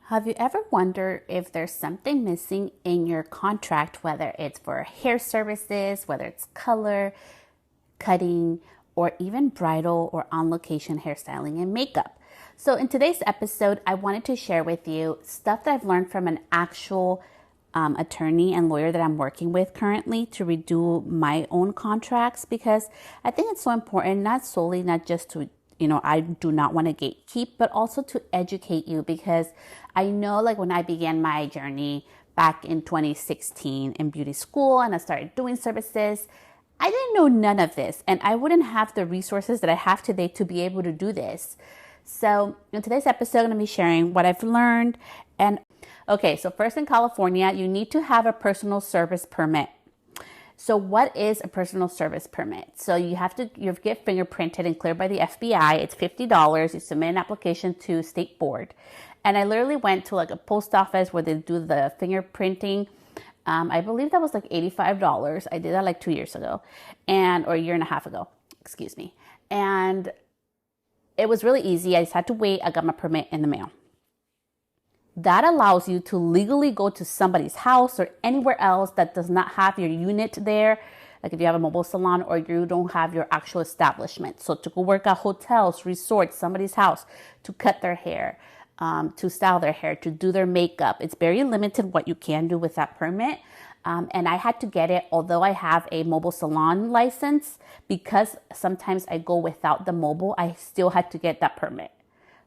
Have you ever wondered if there's something missing in your contract, whether it's for hair services, whether it's color, cutting, or even bridal or on location hairstyling and makeup? So, in today's episode, I wanted to share with you stuff that I've learned from an actual attorney and lawyer that I'm working with currently to redo my own contracts, because I think it's so important, not just to I do not want to gatekeep, but also to educate you, because I know, like, when I began my journey back in 2016 in beauty school and I started doing services, I didn't know none of this, and I wouldn't have the resources that I have today to be able to do this. So in today's episode, I'm going to be sharing what I've learned. And okay, so first, in California, you need to have a personal service permit. So what is a personal service permit? So you get fingerprinted and cleared by the FBI. It's $50. You submit an application to state board. And I literally went to like a post office where they do the fingerprinting. I believe that was like $85. I did that like 2 years ago or a year and a half ago, excuse me. And it was really easy. I just had to wait. I got my permit in the mail. That allows you to legally go to somebody's house or anywhere else that does not have your unit there. Like if you have a mobile salon or you don't have your actual establishment. So to go work at hotels, resorts, somebody's house, to cut their hair, to style their hair, to do their makeup. It's very limited what you can do with that permit. And I had to get it, although I have a mobile salon license, because sometimes I go without the mobile, I still had to get that permit.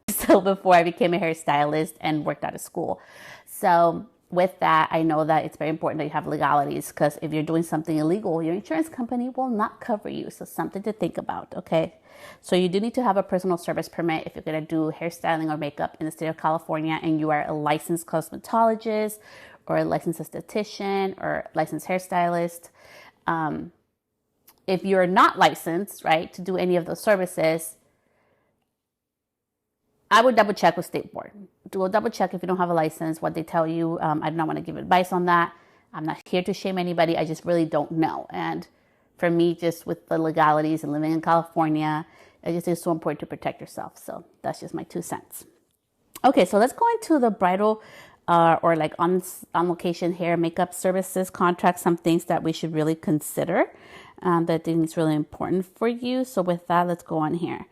So before I became a hairstylist and worked out of school. So with that, I know that it's very important that you have legalities, because if you're doing something illegal, your insurance company will not cover you. So something to think about, okay? So you do need to have a personal service permit if you're going to do hairstyling or makeup in the state of California and you are a licensed cosmetologist or a licensed esthetician or licensed hairstylist. If you're not licensed, right, to do any of those services, I would double check with state board. Do a double check if you don't have a license, what they tell you. I do not want to give advice on that. I'm not here to shame anybody. I just really don't know. And for me, just with the legalities and living in California, it just is so important to protect yourself. So that's just my 2 cents. Okay, so let's go into the bridal or like on location hair makeup services contract, some things that we should really consider that I think is really important for you. So with that, let's go on here.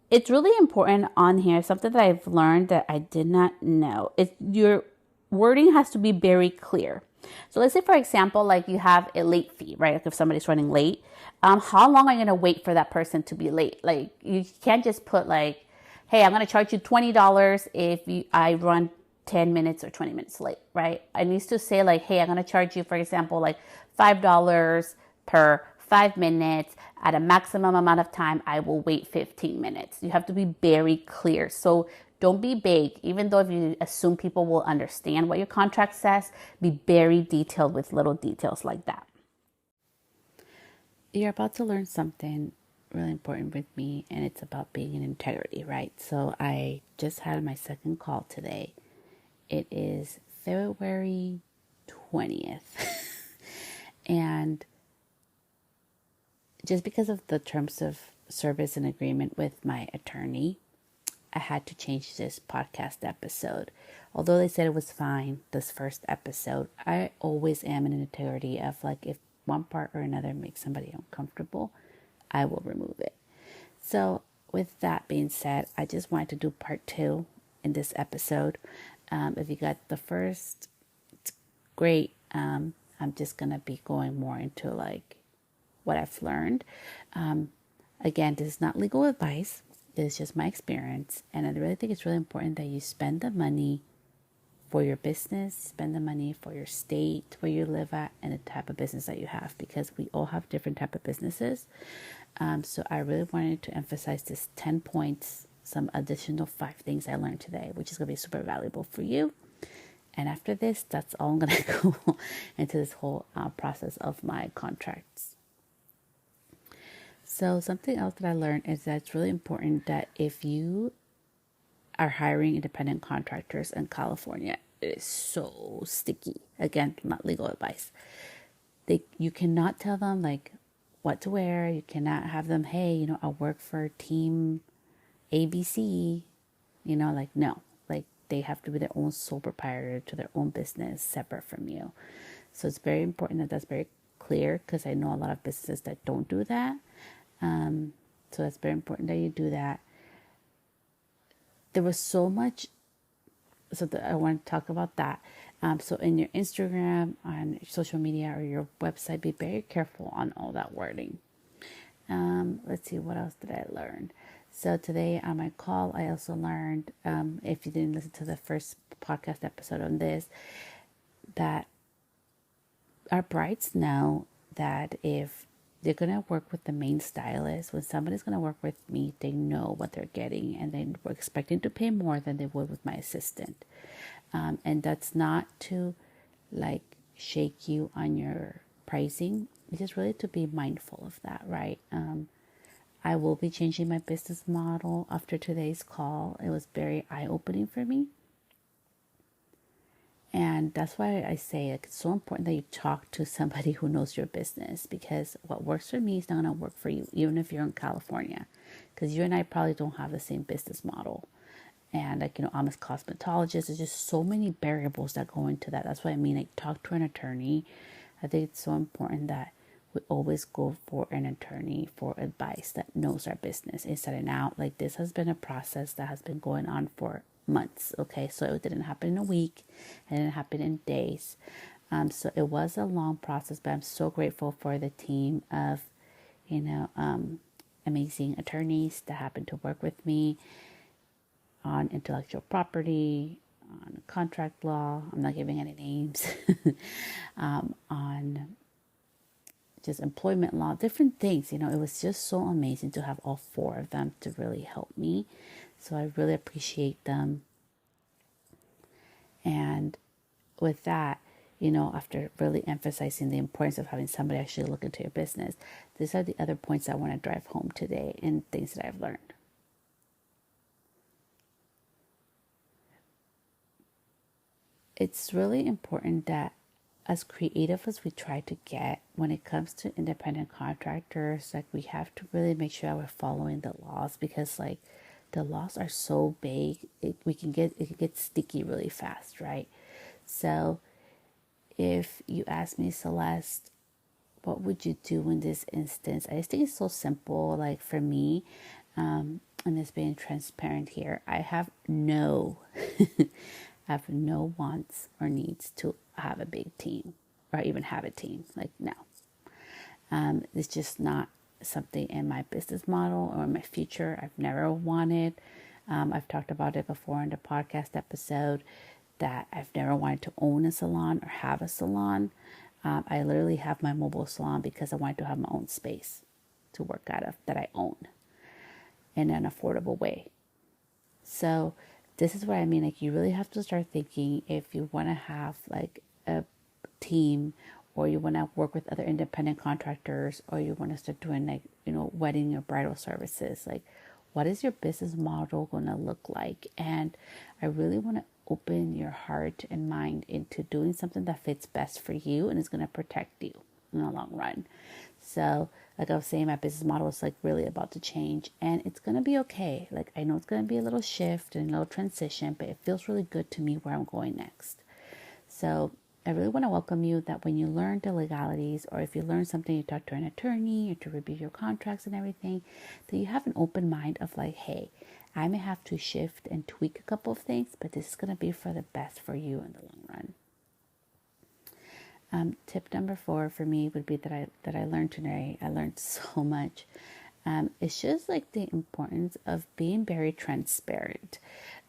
It's really important on here, something that I've learned that I did not know. Your wording has to be very clear. So let's say, for example, like you have a late fee, right? Like if somebody's running late, how long are you going to wait for that person to be late? Like you can't just put like, hey, I'm going to charge you $20 if I run 10 minutes or 20 minutes late, right? I need to say like, hey, I'm going to charge you, for example, like $5 per 5 minutes. At a maximum amount of time, I will wait 15 minutes. You have to be very clear. So don't be vague. Even though if you assume people will understand what your contract says, be very detailed with little details like that. You're about to learn something really important with me, and it's about being in integrity, right? So I just had my second call today. It is February 20th. And just because of the terms of service and agreement with my attorney, I had to change this podcast episode. Although they said it was fine, this first episode, I always am in an integrity of like, if one part or another makes somebody uncomfortable, I will remove it. So with that being said, I just wanted to do part 2 in this episode. If you got the first, it's great. I'm just going to be going more into like what I've learned. Again, this is not legal advice. It's just my experience. And I really think it's really important that you spend the money for your business, spend the money for your state where you live at, and the type of business that you have, because we all have different type of businesses. So I really wanted to emphasize this 10 points, some additional 5 things I learned today, which is going to be super valuable for you. And after this, that's all I'm going to go into this whole process of my contracts. So something else that I learned is that it's really important that if you are hiring independent contractors in California, it is so sticky. Again, not legal advice. You cannot tell them like what to wear. You cannot have them, hey, I work for team ABC. Like, no. Like, they have to be their own sole proprietor to their own business separate from you. So it's very important that that's very clear, because I know a lot of businesses that don't do that. So it's very important that you do that. There was so much, so I want to talk about that. So in your Instagram, on social media, or your website, be very careful on all that wording. Let's see, what else did I learn? So today on my call, I also learned, if you didn't listen to the first podcast episode on this, that our brides know that if they're going to work with the main stylist, when somebody's going to work with me, they know what they're getting, and they were expecting to pay more than they would with my assistant. And that's not to like shake you on your pricing. It's just really to be mindful of that, right? I will be changing my business model after today's call. It was very eye-opening for me. And that's why I say, like, it's so important that you talk to somebody who knows your business, because what works for me is not going to work for you, even if you're in California, because you and I probably don't have the same business model. And like, I'm a cosmetologist. There's just so many variables that go into that. That's why I mean, like, talk to an attorney. I think it's so important that we always go for an attorney for advice that knows our business inside and out. Like, this has been a process that has been going on for months. Okay, so it didn't happen in a week, it didn't happen in days. So it was a long process, but I'm so grateful for the team of, amazing attorneys that happen to work with me on intellectual property, on contract law. I'm not giving any names. On just employment law, different things. It was just so amazing to have all four of them to really help me. So I really appreciate them. And with that, after really emphasizing the importance of having somebody actually look into your business, these are the other points I want to drive home today and things that I've learned. It's really important that, as creative as we try to get when it comes to independent contractors, like, we have to really make sure that we're following the laws, because like, the laws are so big, it can get sticky really fast, right? So if you ask me, Celeste, what would you do in this instance? I just think it's so simple. Like, for me, and it's being transparent here, I have no wants or needs to have a big team, or even have a team. Like, no. It's just not something in my business model or in my future. I've never wanted. I've talked about it before in the podcast episode, that I've never wanted to own a salon or have a salon. I literally have my mobile salon because I wanted to have my own space to work out of that I own in an affordable way. So this is what I mean. Like, you really have to start thinking, if you want to have like a team, or you want to work with other independent contractors, or you want to start doing like, wedding or bridal services, like, what is your business model going to look like? And I really want to open your heart and mind into doing something that fits best for you and is going to protect you in the long run. So like I was saying, my business model is like really about to change, and it's going to be okay. Like, I know it's going to be a little shift and a little transition, but it feels really good to me where I'm going next. So I really want to welcome you, that when you learn the legalities, or if you learn something, you talk to an attorney or to review your contracts and everything, that you have an open mind of like, hey, I may have to shift and tweak a couple of things, but this is going to be for the best for you in the long run. Tip number 4 for me would be that I learned today. I learned so much. It's just like the importance of being very transparent.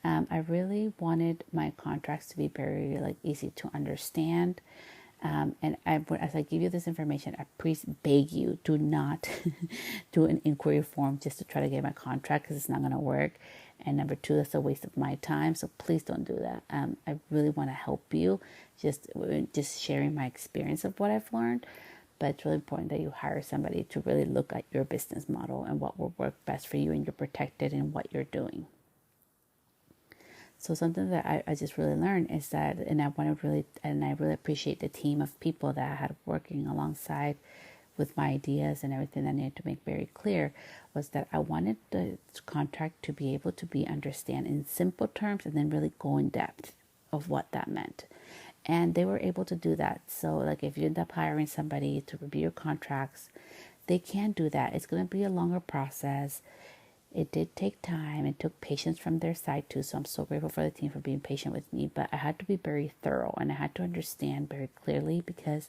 I really wanted my contracts to be very like easy to understand. And as I give you this information, I please beg you, do not do an inquiry form just to try to get my contract, because it's not going to work. And number 2, that's a waste of my time. So please don't do that. I really want to help you, just sharing my experience of what I've learned. But it's really important that you hire somebody to really look at your business model and what will work best for you, and you're protected in what you're doing. So something that I just really learned is that, and I really appreciate the team of people that I had working alongside with my ideas and everything that I needed to make very clear was that I wanted the contract to be able to be understand in simple terms and then really go in depth of what that meant. And they were able to do that. So like if you end up hiring somebody to review your contracts, they can do that. It's going to be a longer process. It did take time. It took patience from their side too. So I'm so grateful for the team for being patient with me. But I had to be very thorough and I had to understand very clearly, because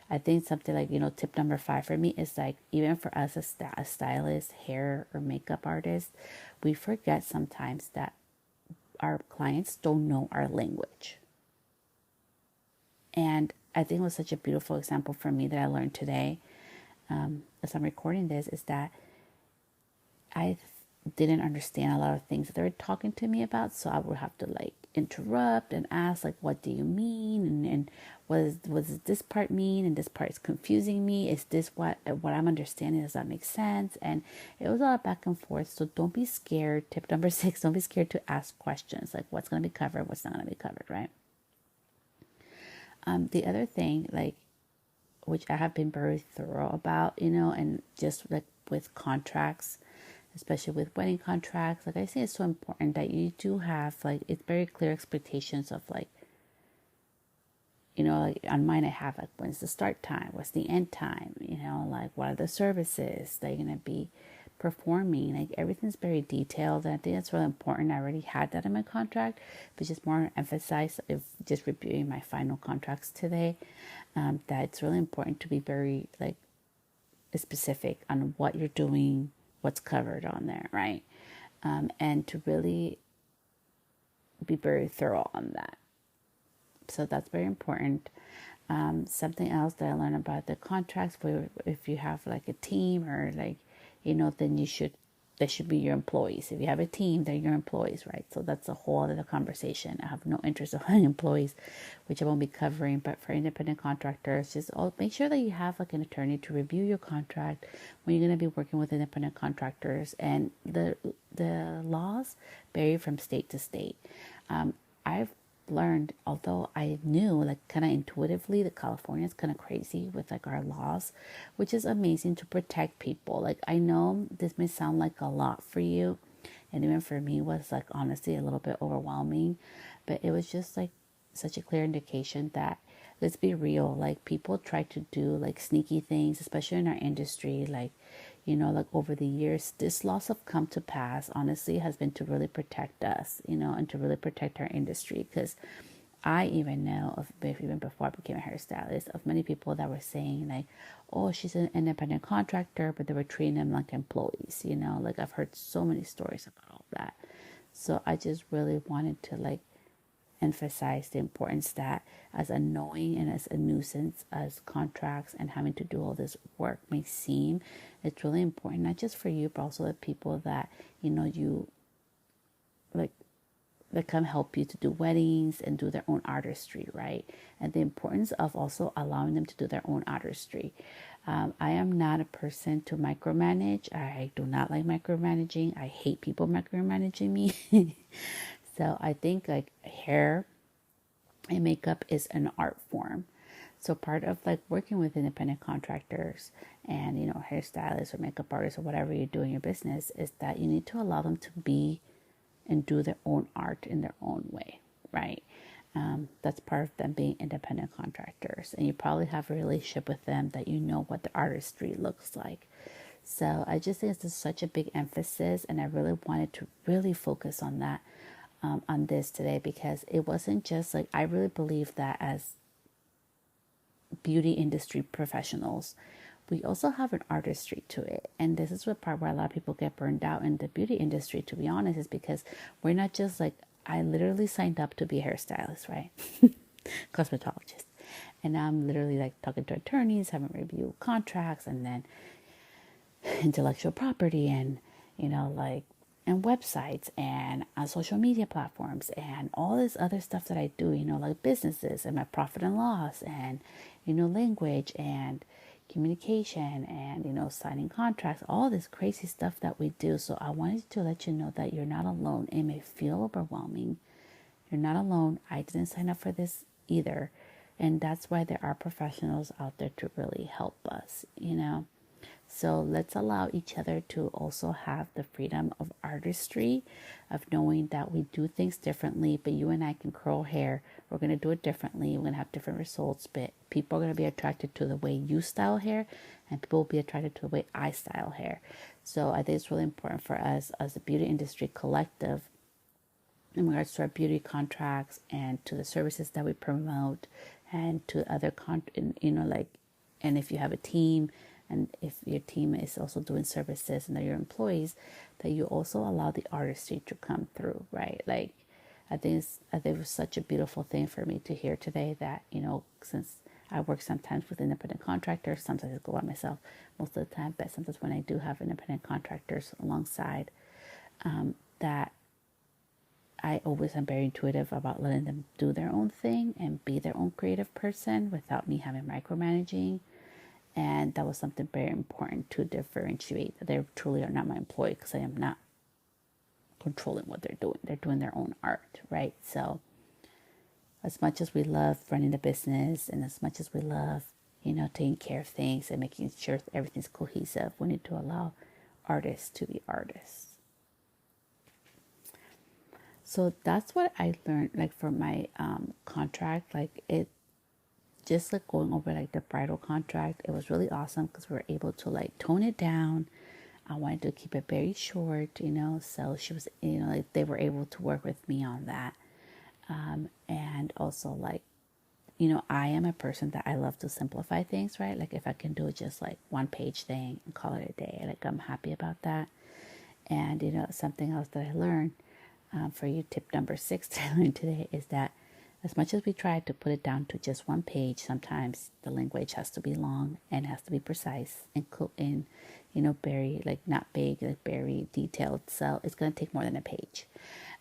I think something like, tip number 5 for me is like, even for us as a stylist, hair or makeup artist, we forget sometimes that our clients don't know our language. And I think it was such a beautiful example for me that I learned today, as I'm recording this, is that I didn't understand a lot of things that they were talking to me about. So I would have to like interrupt and ask, like, what do you mean? And what does this part mean? And this part is confusing me. Is this what I'm understanding? Does that make sense? And it was all back and forth. So don't be scared. Tip number 6, don't be scared to ask questions, like what's going to be covered, what's not going to be covered, right? The other thing, like, which I have been very thorough about, and just like with contracts, especially with wedding contracts, like I say, it's so important that you do have like, it's very clear expectations of like, like on mine, I have like, when's the start time? What's the end time? Like what are the services that you're going to be performing? Like everything's very detailed. And I think that's really important. I already had that in my contract, but just more emphasized if just reviewing my final contracts today, that it's really important to be very like specific on what you're doing, what's covered on there, right? And to really be very thorough on that. So that's very important. Something else that I learned about the contracts, where if you have like a team or like, then they should be your employees. If you have a team, they're your employees, right? So that's a whole other conversation. I have no interest in having employees, which I won't be covering. But for independent contractors, just make sure that you have like an attorney to review your contract when you're going to be working with independent contractors. And the laws vary from state to state. I've learned, although I knew like kind of intuitively that California is kind of crazy with like our laws, which is amazing to protect people. Like I know this may sound like a lot for you, and even for me was like honestly a little bit overwhelming, but it was just like such a clear indication that, let's be real, like people try to do like sneaky things, especially in our industry, like like over the years, this laws have come to pass, honestly, has been to really protect us, and to really protect our industry. Because I even know of, even before I became a hairstylist, of many people that were saying like, oh, she's an independent contractor, but they were treating them like employees, like I've heard so many stories about all that. So I just really wanted to like emphasize the importance that, as annoying and as a nuisance as contracts and having to do all this work may seem, it's really important, not just for you, but also the people that, you like, that come help you to do weddings and do their own artistry, right? And the importance of also allowing them to do their own artistry. I am not a person to micromanage. I do not like micromanaging. I hate people micromanaging me. So I think like hair and makeup is an art form. So part of like working with independent contractors and, hairstylists or makeup artists or whatever you do in your business is that you need to allow them to be and do their own art in their own way, right? That's part of them being independent contractors. And you probably have a relationship with them that what the artistry looks like. So I just think it's such a big emphasis, and I really wanted to really focus on that, on this today, because it wasn't just like, I really believe that as beauty industry professionals, we also have an artistry to it. And this is what part where a lot of people get burned out in the beauty industry, to be honest, is because we're not just like, I literally signed up to be a hairstylist, right? Cosmetologist. And now I'm literally like talking to attorneys, having review contracts, and then intellectual property, and and websites, and social media platforms, and all this other stuff that I do, like businesses and my profit and loss, and language and communication, and signing contracts, all this crazy stuff that we do. So I wanted to let you know that you're not alone. It may feel overwhelming. You're not alone. I didn't sign up for this either. And that's why there are professionals out there to really help us, you know. So let's allow each other to also have the freedom of artistry, of knowing that we do things differently, but you and I can curl hair. We're going to do it differently. We're going to have different results, but people are going to be attracted to the way you style hair, and people will be attracted to the way I style hair. So I think it's really important for us as a beauty industry collective in regards to our beauty contracts and to the services that we promote and to other and if you have a team and if your team is also doing services and they're your employees, that you also allow the artistry to come through, right? Like I think it was such a beautiful thing for me to hear today that, you know, since I work sometimes with independent contractors, sometimes I go by myself most of the time, but sometimes when I do have independent contractors alongside, that I always am very intuitive about letting them do their own thing and be their own creative person without me having micromanaging. And that was something very important to differentiate that they truly are not my employee, because I am not controlling what they're doing. They're doing their own art, right? So as much as we love running the business and as much as we love, you know, taking care of things and making sure everything's cohesive, we need to allow artists to be artists. So that's what I learned, like for my contract, like it just like going over like the bridal contract, it was really awesome because we were able to like tone it down. I wanted to keep it very short, you know, so she was, you know, like they were able to work with me on that. And also like, you know, I am a person that I love to simplify things, right? Like if I can do just like one page thing and call it a day, like I'm happy about that. And, you know, something else that I learned for you, tip number 6 that I learned today is that as much as we try to put it down to just one page, sometimes the language has to be long and has to be precise and you know, very like not big, like very detailed. So it's going to take more than a page.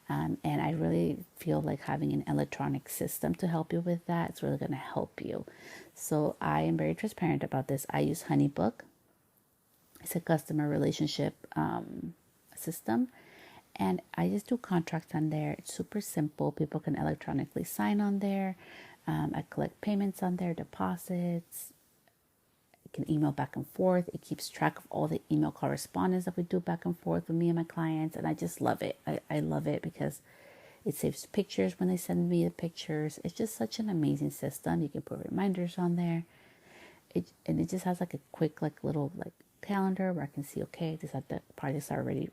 And I really feel like having an electronic system to help you with that, it's really going to help you. So I am very transparent about this. I use HoneyBook. It's a customer relationship system. And I just do contracts on there. It's super simple. People can electronically sign on there. I collect payments on there, deposits. I can email back and forth. It keeps track of all the email correspondence that we do back and forth with me and my clients. And I just love it. I love it because it saves pictures when they send me the pictures. It's just such an amazing system. You can put reminders on there. And it just has like a quick like little like calendar where I can see, okay, these are the projects already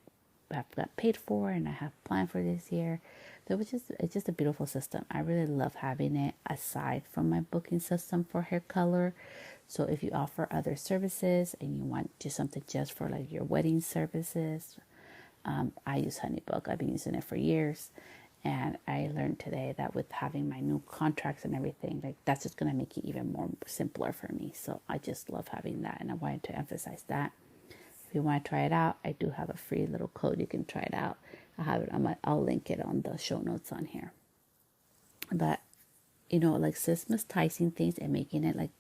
I've got paid for and I have planned for this year. It's just a beautiful system. I really love having it aside from my booking system for hair color. So if you offer other services and you want just something just for like your wedding services, I use HoneyBook. I've been using it for years. And I learned today that with having my new contracts and everything, like that's just going to make it even more simpler for me. So I just love having that. And I wanted to emphasize that. If you want to try it out, I do have a free little code. You can try it out. I'll link it on the show notes on here. But, you know, like systematizing things and making it like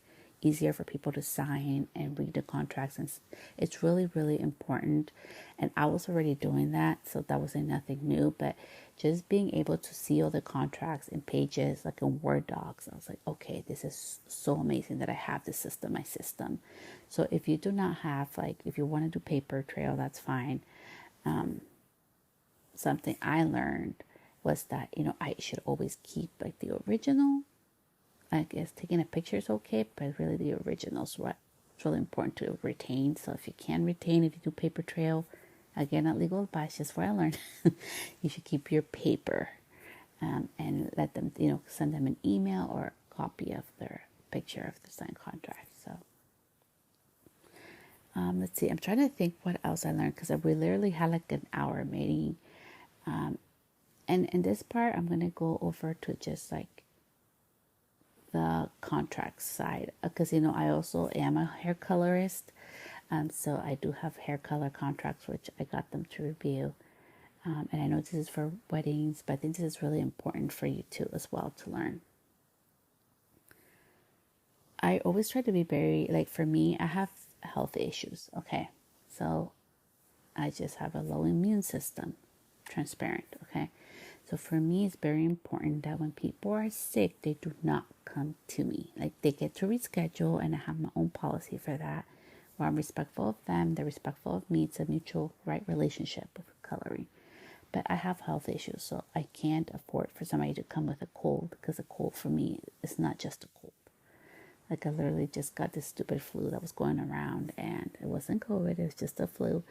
easier for people to sign and read the contracts. And it's really, really important. And I was already doing that, so that wasn't nothing new. But just being able to see all the contracts in pages, like in Word docs, I was like, okay, this is so amazing that I have this system, my system. So if you do not have, like, if you want to do paper trail, that's fine. Something I learned was that, you know, I should always keep like the original. I guess taking a picture is okay, but really the originals what it's really important to retain. So if you can retain, if you do paper trail, again, not legal advice, just what I learned. You should keep your paper and let them, you know, send them an email or a copy of their picture of the signed contract. So let's see. I'm trying to think what else I learned because we literally had like an hour meeting. And in this part, I'm going to go over to just like the contract side because, you know, I also am a hair colorist. So I do have hair color contracts, which I got them to review. And I know this is for weddings, but I think this is really important for you too as well to learn. I always try to be very, like for me, I have health issues. Okay. So I just have a low immune system, transparent. Okay. So for me, it's very important that when people are sick, they do not come to me. Like they get to reschedule, and I have my own policy for that, where I'm respectful of them, they're respectful of me. It's a mutual right relationship with coloring. But I have health issues, so I can't afford for somebody to come with a cold, because a cold for me is not just a cold. Like I literally just got this stupid flu that was going around, and it wasn't COVID, it was just a flu,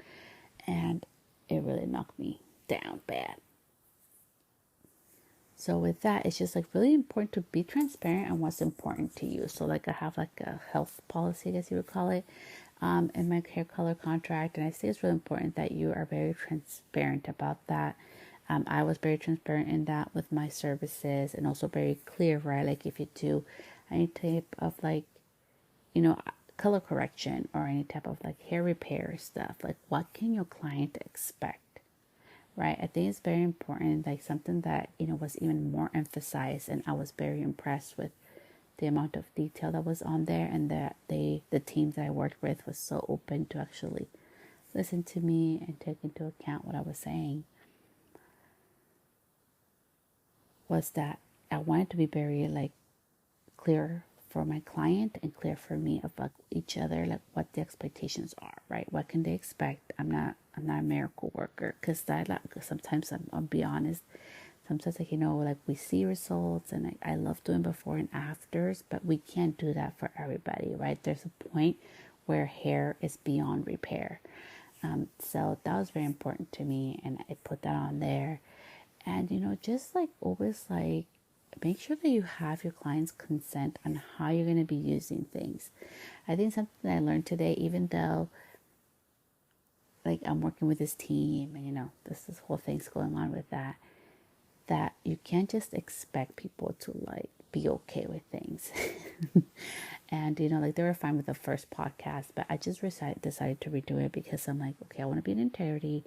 and it really knocked me down bad. So with that, it's just like really important to be transparent on what's important to you. So like I have like a health policy, I guess you would call it, in my hair color contract, and I say it's really important that you are very transparent about that. I was very transparent in that with my services, and also very clear, right? Like if you do any type of like, you know, color correction or any type of like hair repair stuff, like what can your client expect? Right, I think it's very important, like something that was even more emphasized, and I was very impressed with the amount of detail that was on there, and that the team that I worked with was so open to actually listen to me and take into account what I was saying. Was that I wanted to be very like clear for my client and clear for me about each other, like what the expectations are, right? What can they expect? I'm not a miracle worker, because sometimes I'll be honest, sometimes like like we see results, and I love doing before and afters, but we can't do that for everybody, right? There's a point where hair is beyond repair. So that was very important to me, and I put that on there. And just like always, like make sure that you have your client's consent on how you're going to be using things. I think something that I learned today, even though like I'm working with this team, and this whole thing's going on with that you can't just expect people to like be okay with things. And like they were fine with the first podcast, but I just decided to redo it, because I'm like, okay, I want to be in integrity.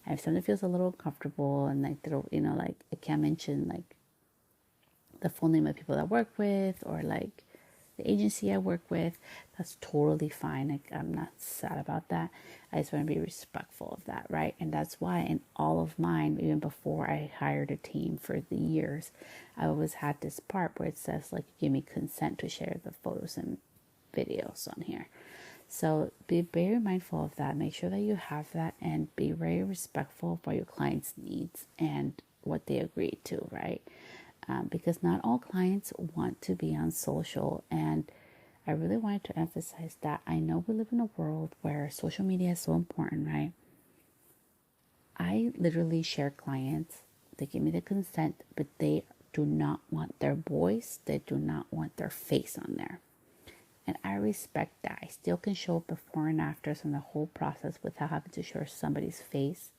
And if something feels a little uncomfortable, and like like I can't mention like the full name of people that I work with, or like the agency I work with, that's totally fine. Like I'm not sad about that. I just want to be respectful of that, right? And that's why in all of mine, even before I hired a team for the years, I always had this part where it says like, give me consent to share the photos and videos on here. So be very mindful of that. Make sure that you have that, and be very respectful of what your clients' needs and what they agree to, right? Because not all clients want to be on social, and I really wanted to emphasize that. I know we live in a world where social media is so important, right? I literally share clients, they give me the consent, but they do not want their voice, they do not want their face on there. And I respect that. I still can show before and afters on the whole process without having to show somebody's face.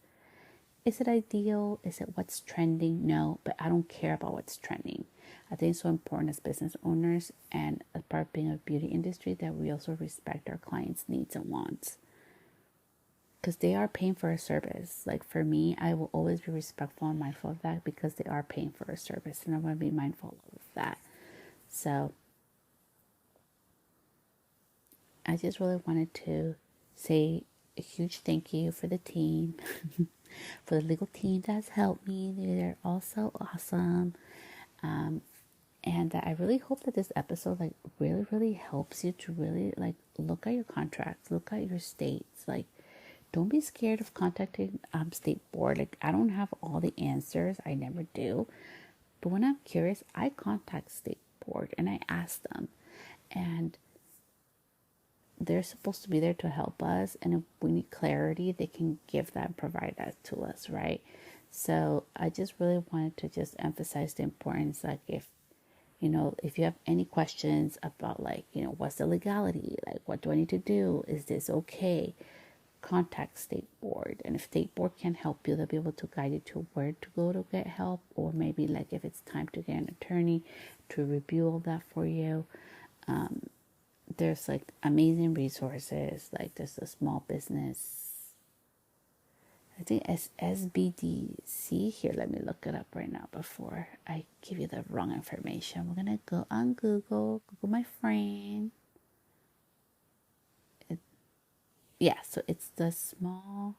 Is it ideal? Is it what's trending? No, but I don't care about what's trending. I think it's so important as business owners and as part of being a beauty industry that we also respect our clients' needs and wants. Because they are paying for a service. Like for me, I will always be respectful and mindful of that, because they are paying for a service, and I want to be mindful of that. So I just really wanted to say a huge thank you for the team, for the legal team that's helped me. They're all so awesome. And I really hope that this episode like really, really helps you to really like look at your contracts, look at your states. Like, don't be scared of contacting state board. Like, I don't have all the answers. I never do. But when I'm curious, I contact state board and I ask them. And they're supposed to be there to help us, and if we need clarity, they can give that and provide that to us, right? So I just really wanted to just emphasize the importance, like if you have any questions about like what's the legality, like what do I need to do, is this okay, contact state board. And if state board can help you, they'll be able to guide you to where to go to get help, or maybe like if it's time to get an attorney to review all that for you. There's like amazing resources, like there's a small business, I think SBDC here. Let me look it up right now before I give you the wrong information. We're gonna go on Google my friend. So it's the small,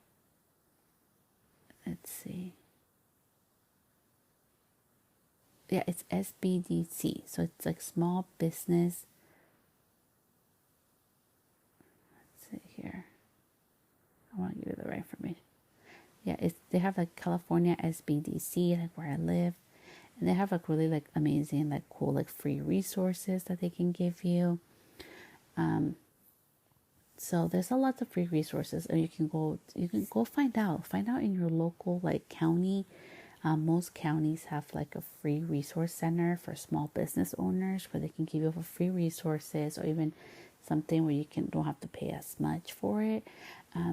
let's see, Yeah, it's SBDC. So it's like small business. Let's see here. I want to give you the right information. Yeah, they have like California SBDC, like where I live. And they have like really like amazing, like cool, like free resources that they can give you. So there's a lot of free resources, and you can go find out in your local like county. Most counties have like a free resource center for small business owners where they can give you free resources, or even something where you don't have to pay as much for it.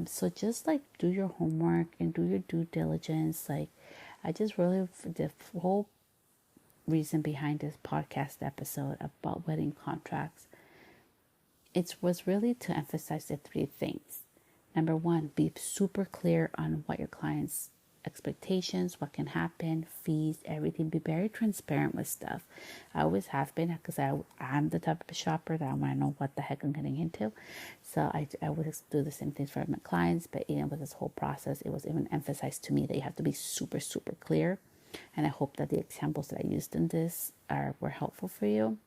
So just like do your homework and do your due diligence. Like I just really, the whole reason behind this podcast episode about wedding contracts, it was really to emphasize the three things. Number one, be super clear on what your client's expectations, what can happen, fees, everything. Be very transparent with stuff. I always have been, because I'm the type of shopper that I want to know what the heck I'm getting into. So I would do the same things for my clients, but even with this whole process, it was even emphasized to me that you have to be super, super clear. And I hope that the examples that I used in this were helpful for you.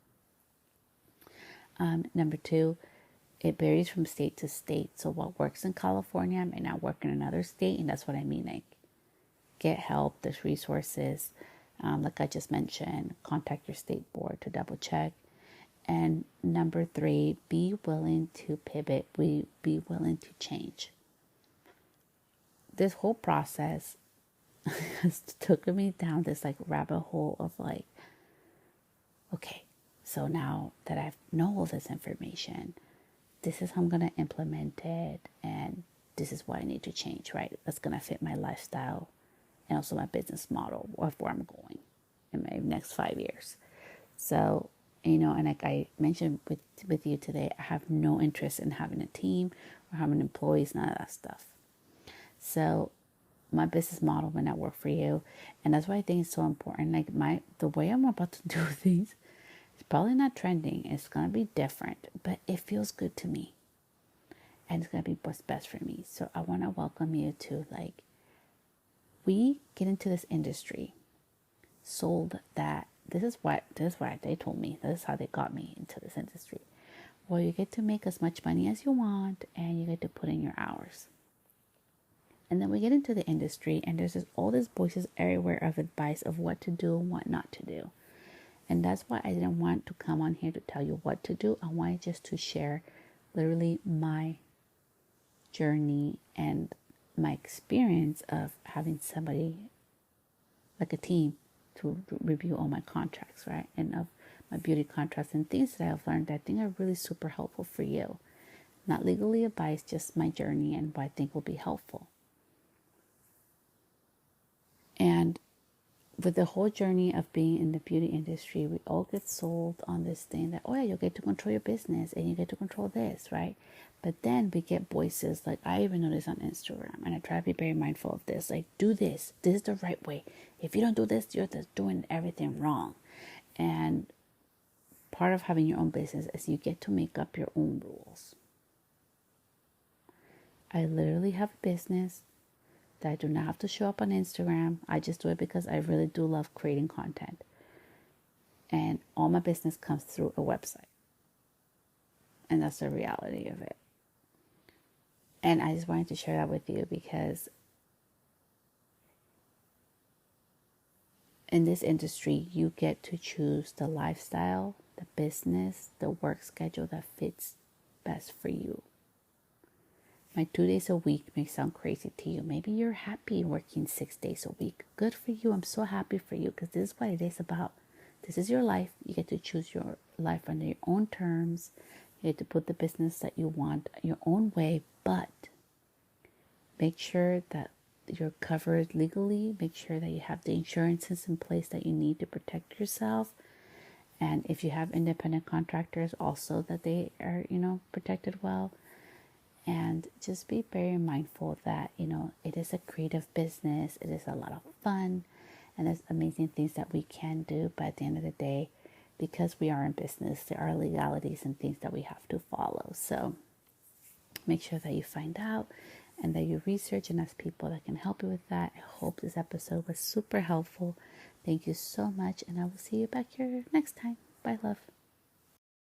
Number two, it varies from state to state. So what works in California may not work in another state. And that's what I mean. Like, get help. There's resources. Like I just mentioned, contact your state board to double check. And number three, be willing to pivot. Be willing to change. This whole process took me down this like rabbit hole of like, okay, so now that I know all this information, this is how I'm going to implement it, and this is what I need to change, right? That's going to fit my lifestyle and also my business model of where I'm going in my next 5 years. So, and like I mentioned with you today, I have no interest in having a team or having employees, none of that stuff. So my business model may not work for you. And that's why I think it's so important. Like the way I'm about to do things, it's probably not trending. It's going to be different, but it feels good to me. And it's going to be what's best for me. So I want to welcome you to we get into this industry sold that this is what they told me. This is how they got me into this industry. Well, you get to make as much money as you want, and you get to put in your hours. And then we get into the industry, and there's all these voices everywhere of advice of what to do and what not to do. And that's why I didn't want to come on here to tell you what to do. I wanted just to share literally my journey and my experience of having somebody like a team to review all my contracts, right? And of my beauty contracts and things that I've learned that I think are really super helpful for you. Not legally advised, just my journey and what I think will be helpful. And with the whole journey of being in the beauty industry, we all get sold on this thing that, oh yeah, you get to control your business and you get to control this, right? But then we get voices like, I even notice on Instagram, and I try to be very mindful of this, like, do this. This is the right way. If you don't do this, you're just doing everything wrong. And part of having your own business is you get to make up your own rules. I literally have a business that I do not have to show up on Instagram. I just do it because I really do love creating content. And all my business comes through a website. And that's the reality of it. And I just wanted to share that with you because in this industry, you get to choose the lifestyle, the business, the work schedule that fits best for you. My 2 days a week may sound crazy to you. Maybe you're happy working 6 days a week. Good for you. I'm so happy for you because this is what it is about. This is your life. You get to choose your life under your own terms. You get to put the business that you want your own way, but make sure that you're covered legally. Make sure that you have the insurances in place that you need to protect yourself. And if you have independent contractors, also that they are, protected well. And just be very mindful that, it is a creative business. It is a lot of fun. And there's amazing things that we can do. But at the end of the day, because we are in business, there are legalities and things that we have to follow. So make sure that you find out and that you research and ask people that can help you with that. I hope this episode was super helpful. Thank you so much, and I will see you back here next time. Bye, love.